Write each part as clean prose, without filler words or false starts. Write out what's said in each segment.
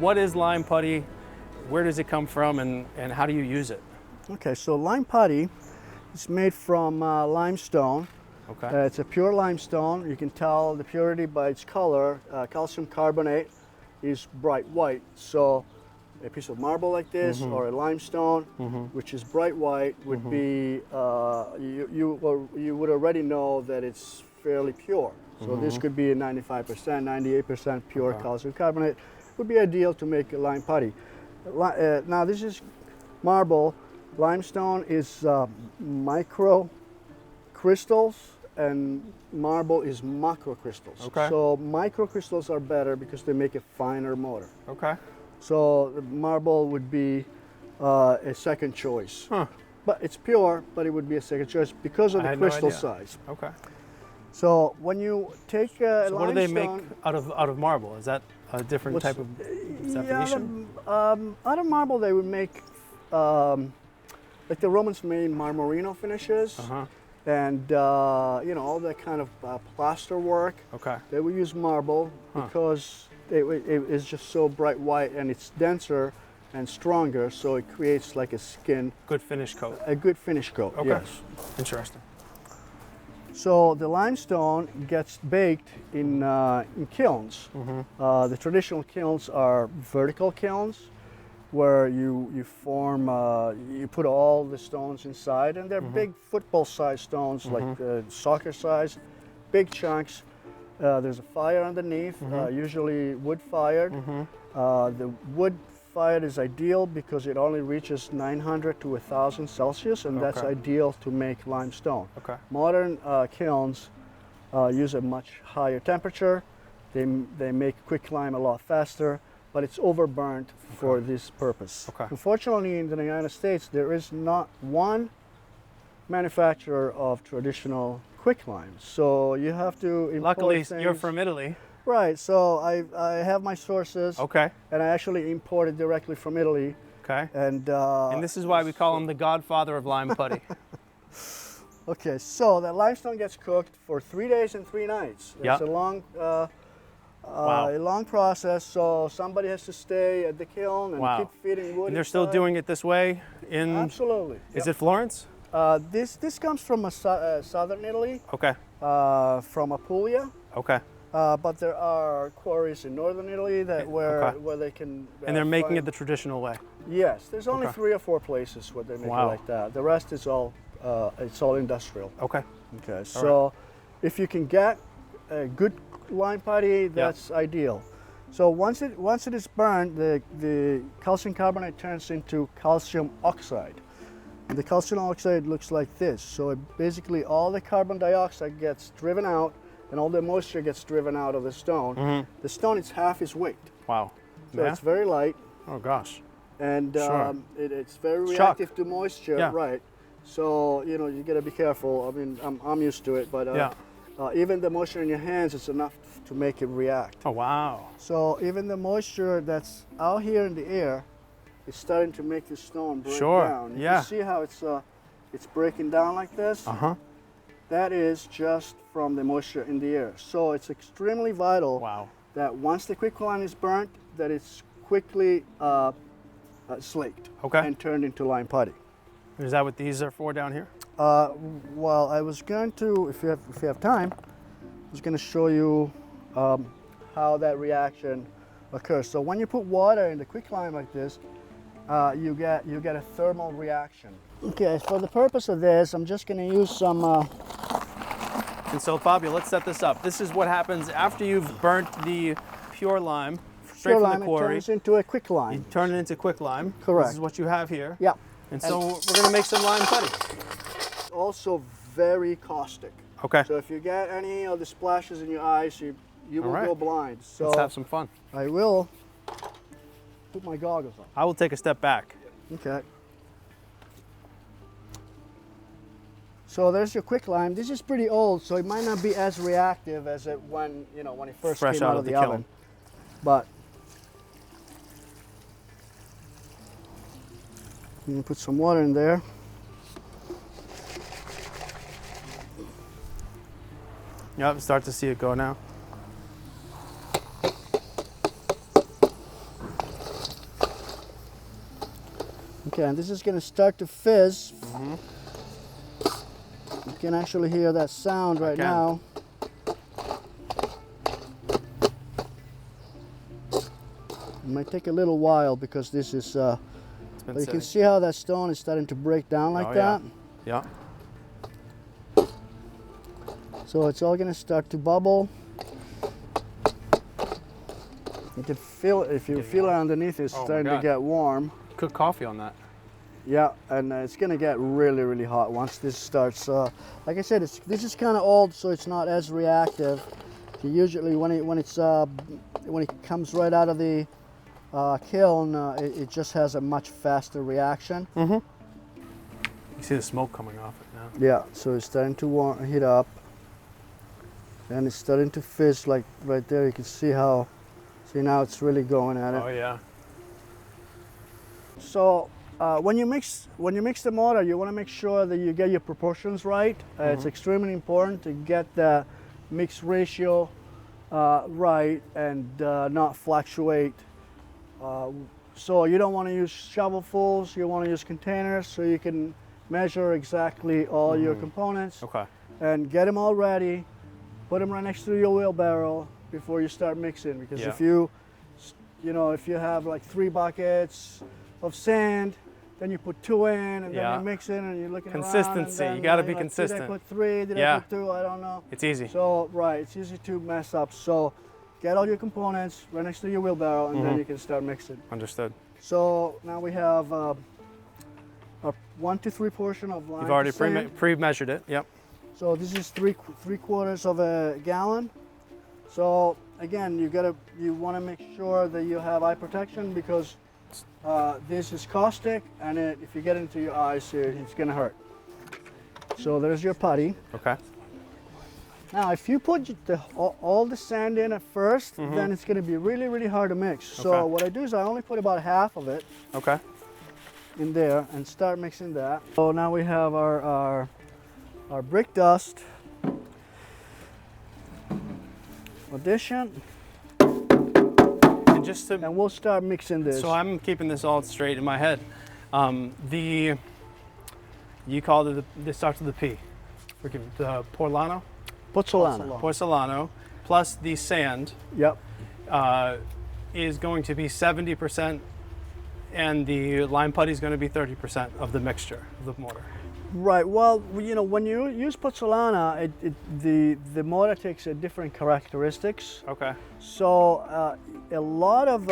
what is lime putty? Where does it come from, and how do you use it? Okay, so lime putty is made from limestone. Okay. It's a pure limestone. You can tell the purity by its color. Calcium carbonate is bright white. So a piece of marble like this or a limestone, which is bright white, would be, you would already know that it's fairly pure. So this could be a 95%, 98% pure calcium carbonate. Would be ideal to make a lime putty. Now this is marble. Limestone is micro crystals, and marble is macro crystals. Okay. So micro crystals are better because they make a finer mortar. Okay. So the marble would be a second choice. Huh. But it's pure, but it would be a second choice because of the crystal size. Okay. So when you take a So limestone, what do they make out of marble? Is that a different type of definition? Out of marble they would make, like the Romans made marmorino finishes. And you know, all that kind of plaster work. Okay. They would use marble because it is just so bright white, and it's denser and stronger, so it creates like a skin. Good finish coat. A good finish coat. Okay. Yes. Interesting. So the limestone gets baked in kilns. The traditional kilns are vertical kilns, where you form, you put all the stones inside, and they're big football-sized stones, like soccer size, big chunks. There's a fire underneath, usually wood-fired. The wood-fired is ideal because it only reaches 900 to 1,000 Celsius, and that's ideal to make limestone. Okay. Modern kilns use a much higher temperature. They make quicklime a lot faster, but it's overburnt for this purpose. Okay. Unfortunately, in the United States, there is not one manufacturer of traditional quicklime, so you have to import Luckily, things. you're from Italy. Right, so I have my sources. Okay. And I actually import it directly from Italy. Okay. And this is why we call him the Godfather of lime putty. Okay, so that limestone gets cooked for 3 days and 3 nights. It's a long a long process, so somebody has to stay at the kiln and keep feeding wood. And they're still doing it this way in... Absolutely. Is it Florence? This comes from southern Italy. Okay. From Apulia. Okay. But there are quarries in northern Italy where they can. And they're making it the traditional way. Yes, there's only 3 or 4 places where they make it like that. The rest is all industrial. Okay. Okay. So if you can get a good lime putty, that's ideal. So once it is burned, the calcium carbonate turns into calcium oxide. And the calcium oxide looks like this. So basically all the carbon dioxide gets driven out, and all the moisture gets driven out of the stone. The stone is half its weight. Wow. So it's very light. Oh gosh. And it's very reactive to moisture. Right. So you gotta be careful. I mean, I'm used to it, but even the moisture in your hands is enough to make it react. Oh wow. So even the moisture that's out here in the air is starting to make the stone break down. You can see how it's breaking down like this. That is just from the moisture in the air. So it's extremely vital that once the quicklime is burnt, that it's quickly slaked and turned into lime putty. Is that what these are for down here? Well, I was going to, if you have time, I was going to show you how that reaction occurs. So when you put water in the quicklime like this, you get a thermal reaction. Okay, for the purpose of this, I'm just going to use some. And so, Fabio, let's set this up. This is what happens after you've burnt the pure lime straight from the quarry. It turns into a quicklime. You turn it into quicklime. Correct. This is what you have here. Yeah. And so we're going to make some lime putty. Also very caustic. Okay. So if you get any of the splashes in your eyes, you will go blind. So let's have some fun. I will put my goggles on. I will take a step back. Okay. So there's your quicklime. This is pretty old, so it might not be as reactive as it when it first came out of the oven. But you can put some water in there. Yep, start to see it go now. Okay, and this is going to start to fizz. You can actually hear that sound right now. It might take a little while because this is, but you can see how that stone is starting to break down like that. Yeah. So it's all going to start to bubble. You can feel it, if you feel it underneath, it's starting to get warm. Cook coffee on that. Yeah, and it's going to get really, really hot once this starts. Like I said, this is kind of old, so it's not as reactive. Usually, when it comes right out of the kiln, it just has a much faster reaction. You see the smoke coming off it now. Yeah, so it's starting to heat up, and it's starting to fizz. Like right there, you can see how. See, now it's really going at it. Oh yeah. So when you mix the mortar, you want to make sure that you get your proportions right. It's extremely important to get the mix ratio right and not fluctuate. So you don't want to use shovelfuls. You want to use containers so you can measure exactly all your components. Okay. And get them all ready. Put them right next to your wheelbarrow before you start mixing, because if you have like 3 buckets of sand, then you put 2 in, and then you mix it, and you're looking consistency. around, You got to be like, consistent. Did I put 3? Did I put 2? I don't know. It's easy. So it's easy to mess up. So get all your components right next to your wheelbarrow, and then you can start mixing. Understood. So now we have a 1 to 3 portion of lime. You've already sand. pre-measured it. Yep. So this is 3/4 of a gallon. So again, you want to make sure that you have eye protection, because this is caustic, and if you get into your eyes, it's going to hurt. So there's your putty. Okay. Now, if you put all the sand in at first, then it's going to be really, really hard to mix. So what I do is I only put about half of it in there and start mixing that. So now we have our brick dust addition, and we'll start mixing this. So I'm keeping this all straight in my head. You called it this starts with the P. Forgive me. The Porlano. Porcelano plus the sand. Yep. Is going to be 70%, and the lime putty is going to be 30% of the mixture of the mortar. Right. Well, when you use pozzolana, the mortar takes different characteristics. Okay. So a lot of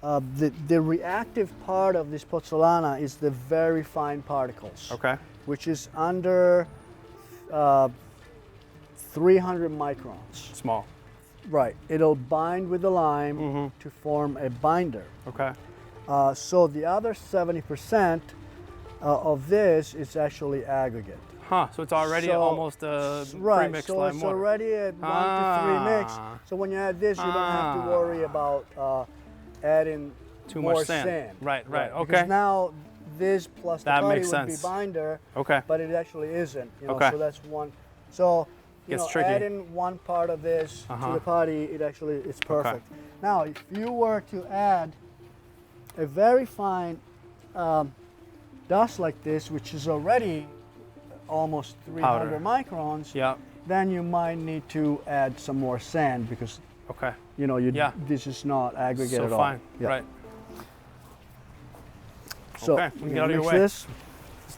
the reactive part of this pozzolana is the very fine particles. Okay. Which is under 300 microns. Small. Right. It'll bind with the lime to form a binder. Okay. So the other 70% of this is actually aggregate. Huh, so it's already almost a pre-mixed lime it's mortar. already a 1 to 3 mix. So when you add this, you don't have to worry about adding too more much sand. Right, okay. Because now this plus the putty would sense. be binder, okay. but it actually isn't. Okay. So that's one. So tricky. adding one part of this to the putty, it's perfect. Okay. Now, if you were to add a very fine dust like this, which is already almost 300 microns, then you might need to add some more sand, because this is not aggregate at all. Fine. Right. So okay, we can get out of your way. This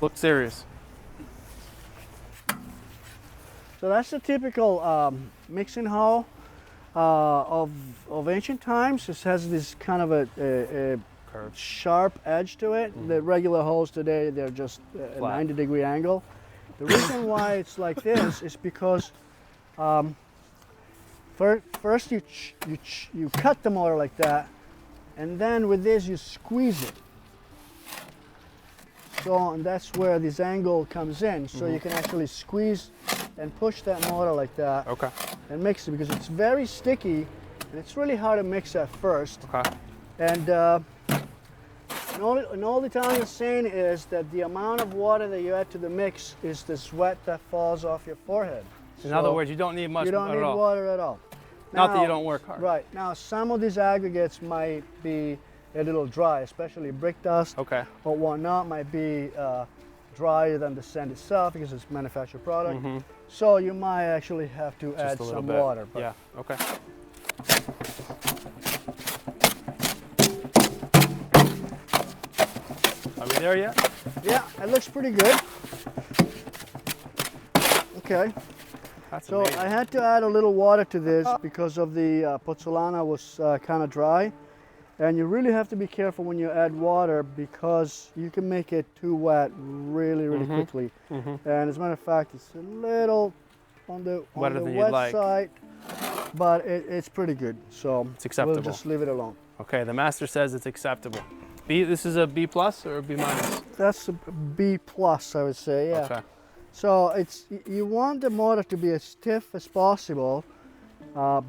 looks serious. So that's the typical mixing hoe of ancient times. It has this kind of a sharp edge to it. The regular hoes today, they're just a 90-degree angle. The reason why it's like this is because first you cut the mortar like that, and then with this you squeeze it. So, and that's where this angle comes in. So you can actually squeeze and push that mortar like that and mix it, because it's very sticky and it's really hard to mix at first. Okay. And an old Italian saying is that the amount of water that you add to the mix is the sweat that falls off your forehead. In other words, you don't need much water at all. You don't need water at all. Not that you don't work hard. Right. Now, some of these aggregates might be a little dry, especially brick dust Okay. or whatnot might be drier than the sand itself because it's manufactured product. So you might actually have to add Just a little some bit. water. But Yeah. Okay. Are we there yet? yeah, it looks pretty good. Okay. That's So amazing. I had to add a little water to this because of the pozzolana was kind of dry. And you really have to be careful when you add water because you can make it too wet really, really quickly. And as a matter of fact, it's a little on the Wetter than you'd wet like. side, but it's pretty good. So It's acceptable. we'll just leave it alone. Okay, the master says it's acceptable. B, this is a B plus or a B minus? That's a B plus, I would say, yeah. Okay. So you want the mortar to be as stiff as possible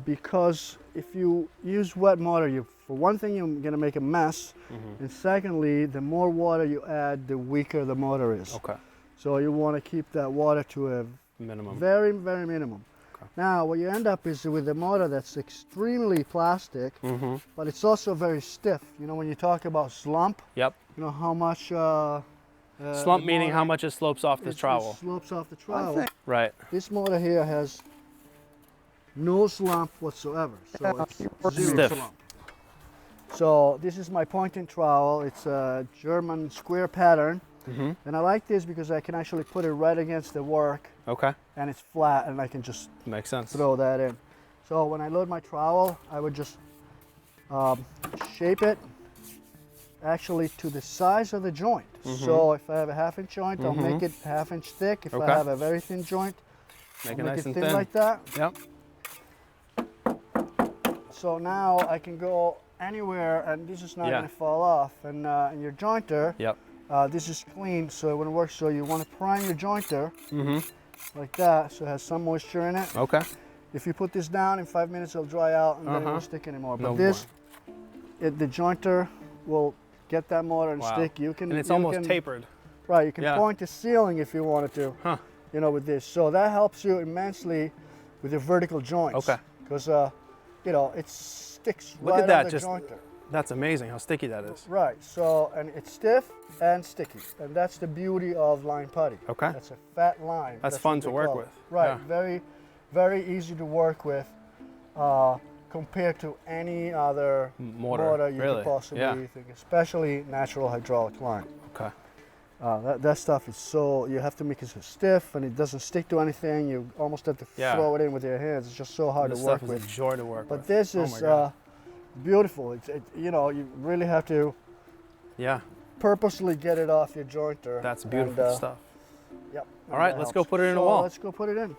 because if you use wet mortar, for one thing, you're going to make a mess, and secondly, the more water you add, the weaker the mortar is. Okay. So you want to keep that water to a Minimum. very, very minimum. Okay. Now, what you end up is with a mortar that's extremely plastic, but it's also very stiff. You know, when you talk about slump, Yep. you know how much Slump the meaning mortar- how much it slopes off the it trowel. slopes off the trowel. Right. This mortar here has no slump whatsoever, so it's zero Stiff. slump. So this is my pointing trowel. It's a German square pattern, and I like this because I can actually put it right against the work, Okay. and it's flat, and I can just Makes sense. throw that in. So when I load my trowel, I would just shape it actually to the size of the joint. So if I have a 1/2 inch joint, I'll make it 1/2 inch thick. If Okay. I have a very thin joint, Make I'll it make nice it and thin thin. like that. Yep. So now I can go anywhere, and this is not Yeah. going to fall off. And in your jointer, Yep. this is clean, so it wouldn't work. So you want to prime your jointer like that, so it has some moisture in it. Okay. If you put this down, in 5 minutes it'll dry out, and then it won't stick anymore. But No this, the jointer will get that mortar and Wow. stick. You can, And it's you almost can- tapered. Right, you can Yeah. point the ceiling if you wanted to. Huh. You know, with this. So that helps you immensely with your vertical joints. Okay. Because you know, it sticks Look right at that, on the just- jointer. That's amazing how sticky that is. Right, so, and it's stiff and sticky, and that's the beauty of line putty. Okay. That's a fat line. That's what fun they to work call it. with. Right, Yeah. very, very easy to work with compared to any other Mortar, you really? could possibly Yeah. think, especially natural hydraulic line. Okay. That stuff is so, you have to make it so stiff and it doesn't stick to anything. You almost have to Yeah. throw it in with your hands. It's just so hard This to work stuff is with. a joy to work But with. this Oh my is God. beautiful. You know, you really have to Yeah, purposely get it off your jointer. that's beautiful and, stuff. Yep. All right, that let's go helps. put it in a So wall. Let's go put it in.